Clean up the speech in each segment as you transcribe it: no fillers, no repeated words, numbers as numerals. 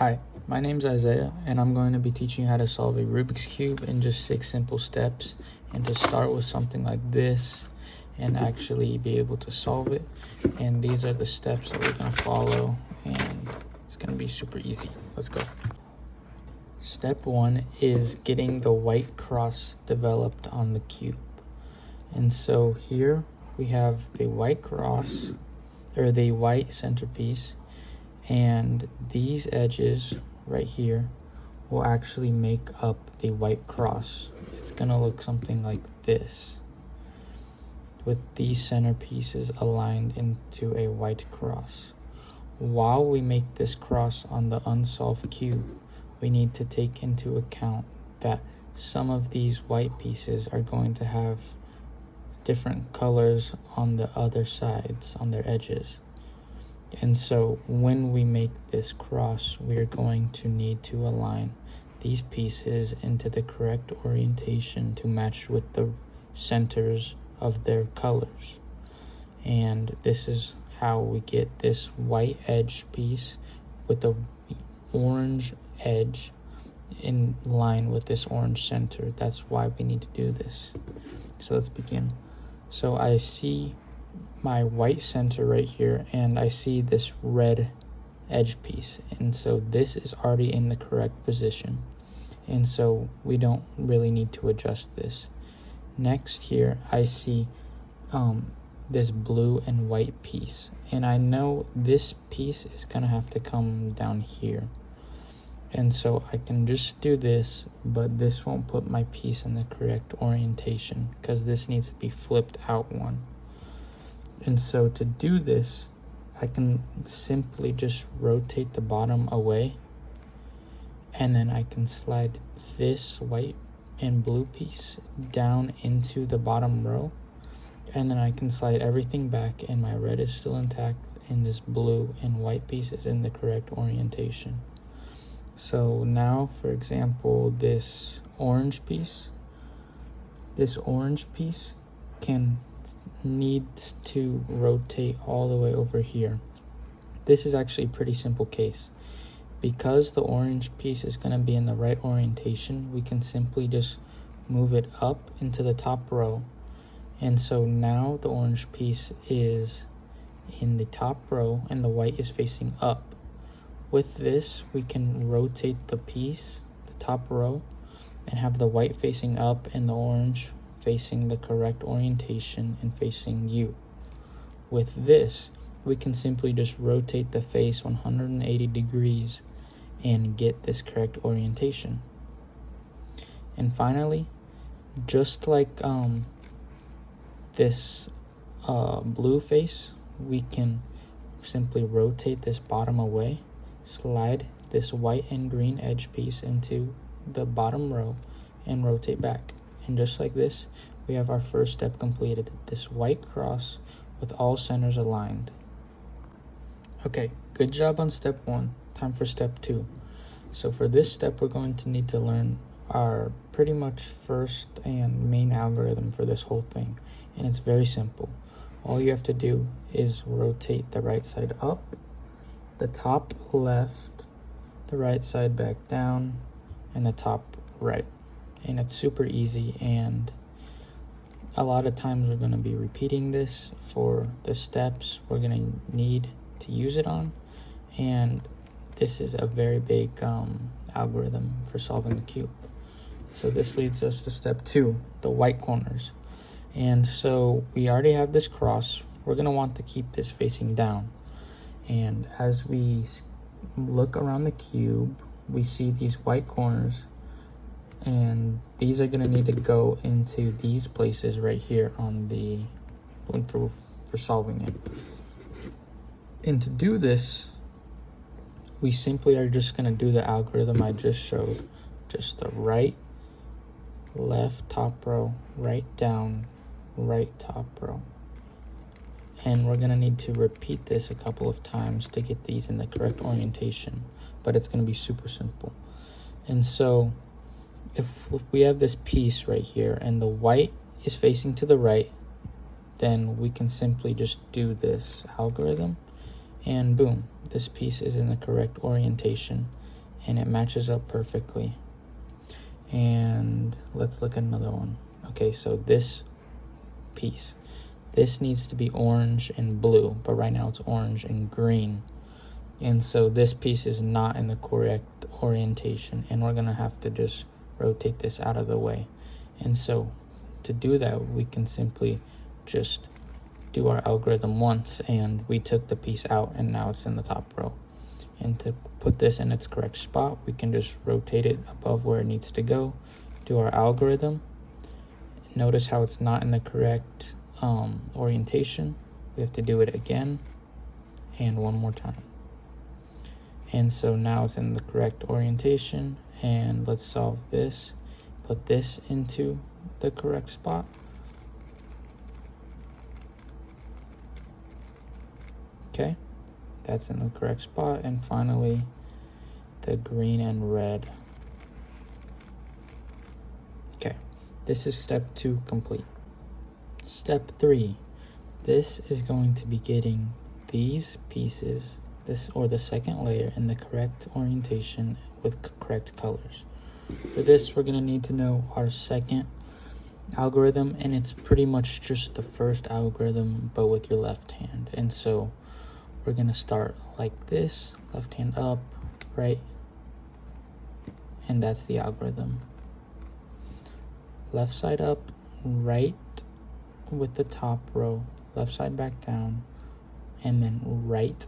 Hi, my name's Isaiah, and I'm going to be teaching you how to solve a Rubik's Cube in just 6 simple steps, and to start with something like this and actually be able to solve it. And these are the steps that we're going to follow, and it's going to be super easy. Let's go. Step 1 is getting the white cross developed on the cube. And so here we have the white cross, or the white centerpiece, and these edges right here will actually make up the white cross. It's gonna look something like this, with these centerpieces aligned into a white cross. While we make this cross on the unsolved cube, we need to take into account that some of these white pieces are going to have different colors on the other sides, on their edges. And so when we make this cross, we're going to need to align these pieces into the correct orientation to match with the centers of their colors. And this is how we get this white edge piece with the orange edge in line with this orange center. That's why we need to do this. So let's begin. So I see my white center right here, and I see this red edge piece, and so this is already in the correct position, and so we don't really need to adjust this. Next here I see this blue and white piece, and I know this piece is gonna have to come down here, and so I can just do this, but this won't put my piece in the correct orientation because this needs to be flipped out one. And so to do this, I can simply just rotate the bottom away, and then I can slide this white and blue piece down into the bottom row, and then I can slide everything back, and my red is still intact, and this blue and white piece is in the correct orientation. So now, for example, this orange piece needs to rotate all the way over here. This is actually a pretty simple case. Because the orange piece is going to be in the right orientation, we can simply just move it up into the top row. And so now the orange piece is in the top row and the white is facing up. With this, we can rotate the piece, the top row, and have the white facing up and the orange facing the correct orientation and facing you. With this, we can simply just rotate the face 180 degrees and get this correct orientation. And finally, just like this blue face, we can simply rotate this bottom away, slide this white and green edge piece into the bottom row, and rotate back. And just like this, we have our first step completed, this white cross with all centers aligned. Okay, good job on step 1. Time for step 2. So for this step, we're going to need to learn our pretty much first and main algorithm for this whole thing. And it's very simple. All you have to do is rotate the right side up, the top left, the right side back down, and the top right. And it's super easy, and a lot of times we're going to be repeating this for the steps we're going to need to use it on, and this is a very big algorithm for solving the cube. So this leads us to step 2, the white corners. And so we already have this cross. We're going to want to keep this facing down, and as we look around the cube, we see these white corners, and these are going to need to go into these places right here on the for solving it. And to do this, we simply are just going to do the algorithm I just showed. Just the right, left top row, right down, right top row. And we're going to need to repeat this a couple of times to get these in the correct orientation, but it's going to be super simple. And so if we have this piece right here and the white is facing to the right, then we can simply just do this algorithm, and boom, this piece is in the correct orientation, and it matches up perfectly. And let's look at another one. Okay, so this piece, this needs to be orange and blue, but right now it's orange and green. And so this piece is not in the correct orientation, and we're gonna have to just rotate this out of the way. And so to do that, we can simply just do our algorithm once, and we took the piece out and now it's in the top row. And to put this in its correct spot, we can just rotate it above where it needs to go, do our algorithm. Notice how it's not in the correct orientation. We have to do it again and one more time. And so now it's in the correct orientation, and let's solve this. Put this into the correct spot. Okay, that's in the correct spot. And finally, the green and red. Okay, this is step 2 complete. Step 3, this is going to be getting these pieces, this or the second layer, in the correct orientation with correct colors. For this, we're going to need to know our second algorithm, and it's pretty much just the first algorithm but with your left hand. And so we're going to start like this, left hand up, right, and that's the algorithm. Left side up, right with the top row, left side back down, and then right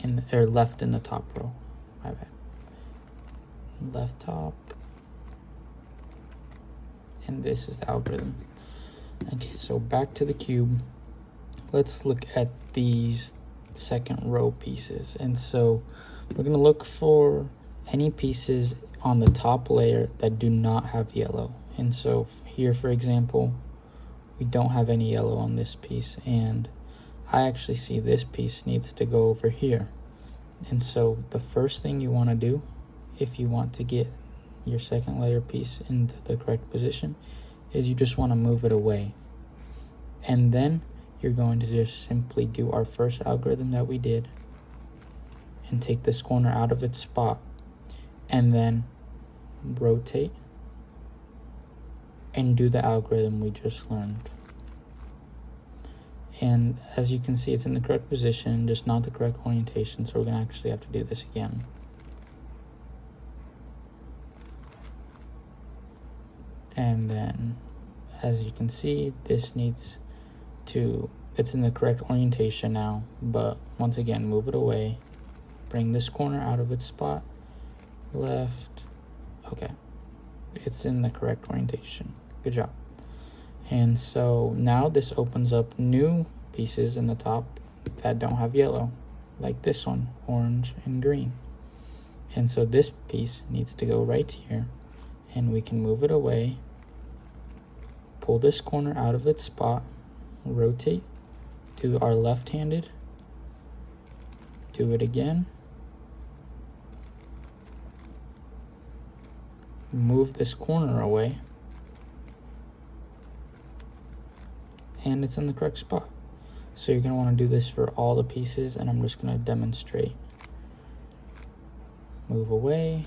in the, or left in the top row. My bad. Left top, and this is the algorithm. Okay, so back to the cube. Let's look at these second row pieces. And so we're going to look for any pieces on the top layer that do not have yellow. And so here, for example, we don't have any yellow on this piece, and I actually see this piece needs to go over here. And so the first thing you want to do, if you want to get your second layer piece into the correct position, is you just want to move it away. And then you're going to just simply do our first algorithm that we did and take this corner out of its spot, and then rotate and do the algorithm we just learned. And as you can see, it's in the correct position, just not the correct orientation, so we're going to actually have to do this again. And then, as you can see, this needs to, it's in the correct orientation now, but once again, move it away, bring this corner out of its spot, left, okay, it's in the correct orientation. Good job. And so now this opens up new pieces in the top that don't have yellow, like this one, orange and green. And so this piece needs to go right here, and we can move it away, pull this corner out of its spot, rotate, do our left-handed, do it again, move this corner away, and it's in the correct spot. So you're going to want to do this for all the pieces, and I'm just going to demonstrate. Move away,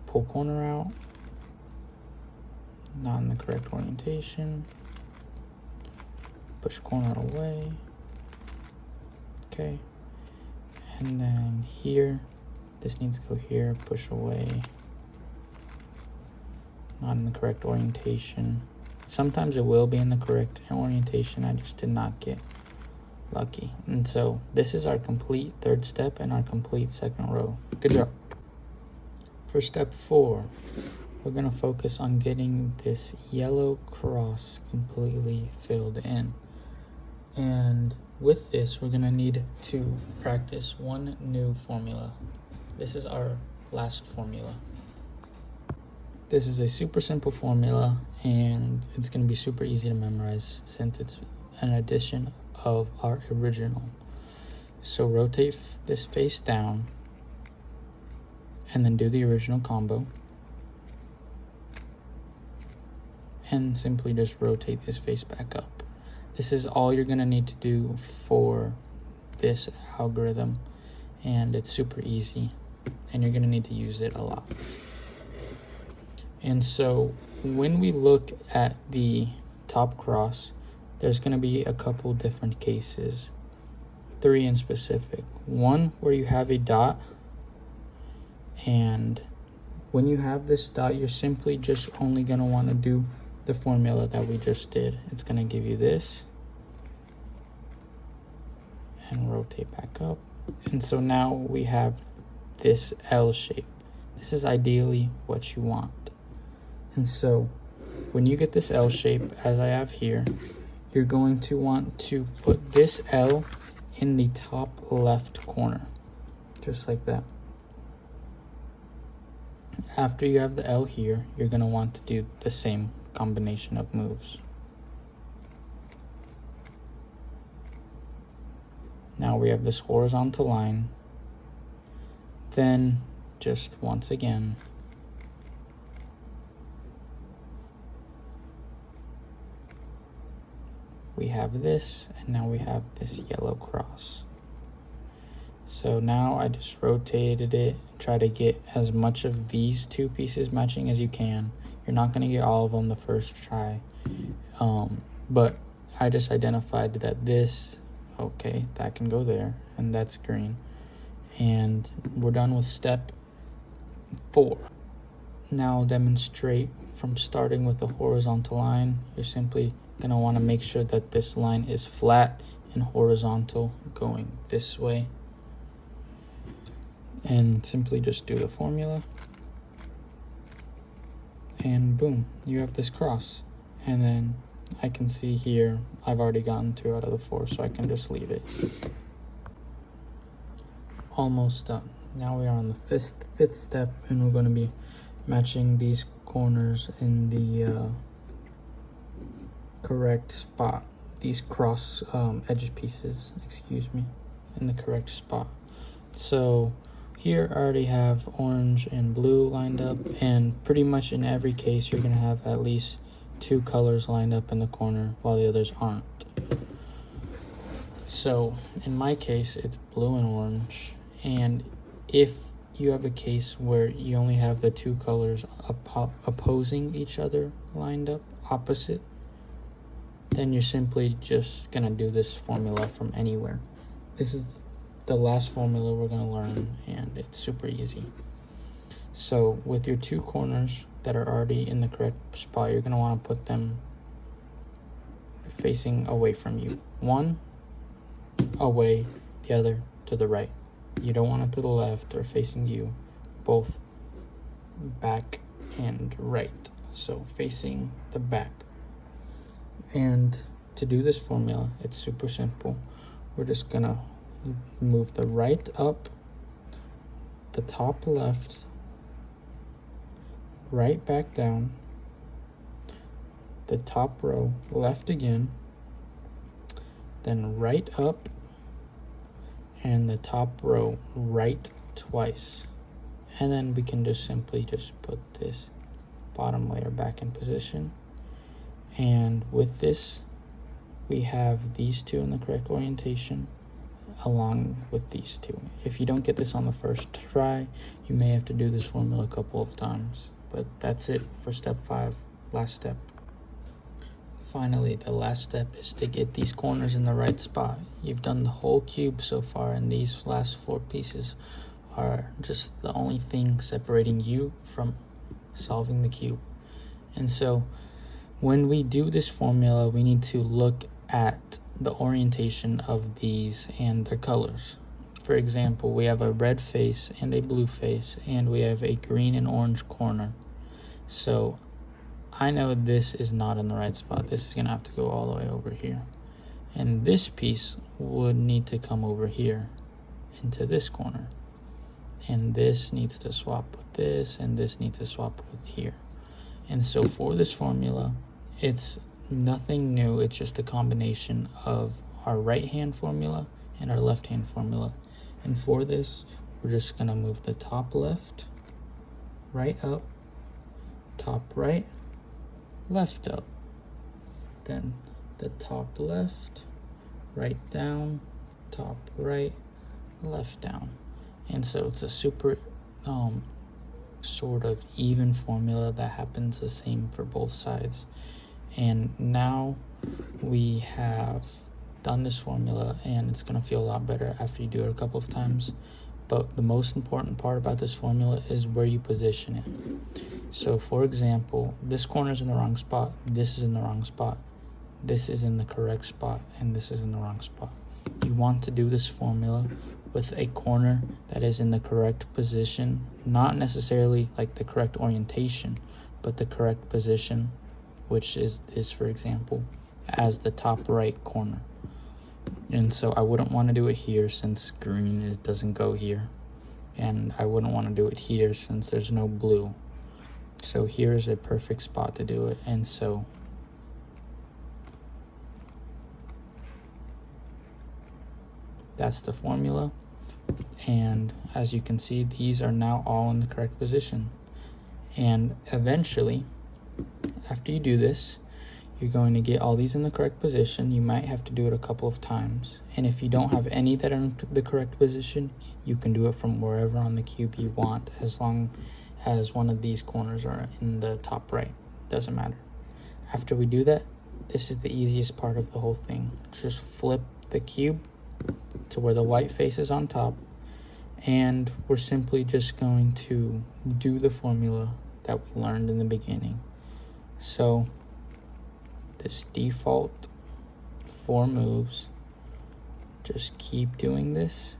pull corner out, not in the correct orientation, push corner away, okay, and then here, this needs to go here, push away, not in the correct orientation. Sometimes it will be in the correct orientation, I just did not get lucky. And so this is our complete third step and our complete second row. Good job. For step 4, we're going to focus on getting this yellow cross completely filled in. And with this, we're going to need to practice one new formula. This is our last formula. This is a super simple formula, and it's going to be super easy to memorize since it's an addition of our original. So rotate this face down and then do the original combo, and simply just rotate this face back up. This is all you're going to need to do for this algorithm, and it's super easy. and you're gonna need to use it a lot. And so when we look at the top cross, there's gonna be a couple different cases, 3 in specific. One where you have a dot, and when you have this dot, you're simply just only gonna wanna do the formula that we just did. It's gonna give you this, and rotate back up. And so now we have this L shape. This is ideally what you want. And so when you get this L shape, as I have here, you're going to want to put this L in the top left corner, just like that. After you have the L here, you're going to want to do the same combination of moves. Now we have this horizontal line. Then just once again, we have this, and now we have this yellow cross. So now I just rotated it, try to get as much of these 2 pieces matching as you can. You're not going to get all of them the first try, but I just identified that this, okay, that can go there, and that's green. And we're done with step 4. Now I'll demonstrate from starting with the horizontal line. You're simply going to want to make sure that this line is flat and horizontal going this way. And simply just do the formula. And boom, you have this cross. And then I can see here, I've already gotten 2 out of the 4, so I can just leave it. Almost done. Now we are on the fifth step, and we're going to be matching these corners in the correct spot. These cross edge pieces, excuse me, in the correct spot. So here I already have orange and blue lined up, and pretty much in every case you're going to have at least 2 colors lined up in the corner while the others aren't. So in my case it's blue and orange, and if you have a case where you only have the 2 colors opposing each other lined up opposite, then you're simply just gonna do this formula from anywhere. This is the last formula we're gonna learn, and it's super easy. So with your 2 corners that are already in the correct spot, you're gonna wanna put them facing away from you. One away, the other to the right. You don't want it to the left or facing you, both back and right. So facing the back. And to do this formula, it's super simple. We're just gonna move the right up, the top left, right back down, the top row left again, then right up, and the top row right twice. And then we can just simply just put this bottom layer back in position. And with this, we have these 2 in the correct orientation along with these 2. If you don't get this on the first try, you may have to do this formula a couple of times. But that's it for step 5, last step. Finally, the last step is to get these corners in the right spot. You've done the whole cube so far, and these last 4 pieces are just the only thing separating you from solving the cube. And so when we do this formula, we need to look at the orientation of these and their colors. For example, we have a red face and a blue face, and we have a green and orange corner. So I know this is not in the right spot. This is gonna have to go all the way over here. And this piece would need to come over here into this corner. And this needs to swap with this, and this needs to swap with here. And so for this formula, it's nothing new. It's just a combination of our right hand formula and our left hand formula. And for this, we're just gonna move the top left, right up, top right, left up, then the top left, right down, top right, left down. And so it's a super sort of even formula that happens the same for both sides. And now we have done this formula, and it's going to feel a lot better after you do it a couple of times. But the most important part about this formula is where you position it. So for example, this corner is in the wrong spot, this is in the wrong spot, this is in the correct spot, and this is in the wrong spot. You want to do this formula with a corner that is in the correct position, not necessarily like the correct orientation, but the correct position, which is this, for example, as the top right corner. And so I wouldn't want to do it here since green doesn't go here, and I wouldn't want to do it here since there's no blue. So here is a perfect spot to do it. And so that's the formula. And as you can see, these are now all in the correct position. And eventually, after you do this, you're going to get all these in the correct position. You might have to do it a couple of times. And if you don't have any that are in the correct position, you can do it from wherever on the cube you want, as long as one of these corners are in the top right. Doesn't matter. After we do that, this is the easiest part of the whole thing. Just flip the cube to where the white face is on top, and we're simply just going to do the formula that we learned in the beginning. So this default 4 moves, just keep doing this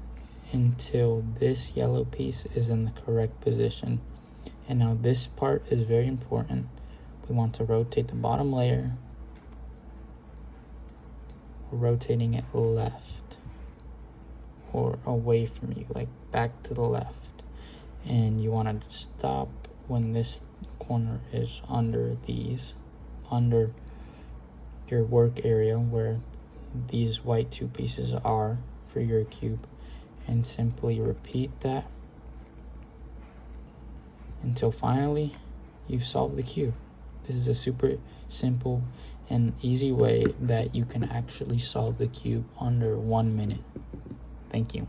until this yellow piece is in the correct position. And now this part is very important. We want to rotate the bottom layer. We're rotating it left or away from you, like back to the left. And you want to stop when this corner is under these, under your work area where these white 2 pieces are for your cube, and simply repeat that until finally you've solved the cube. This is a super simple and easy way that you can actually solve the cube under 1 minute. Thank you.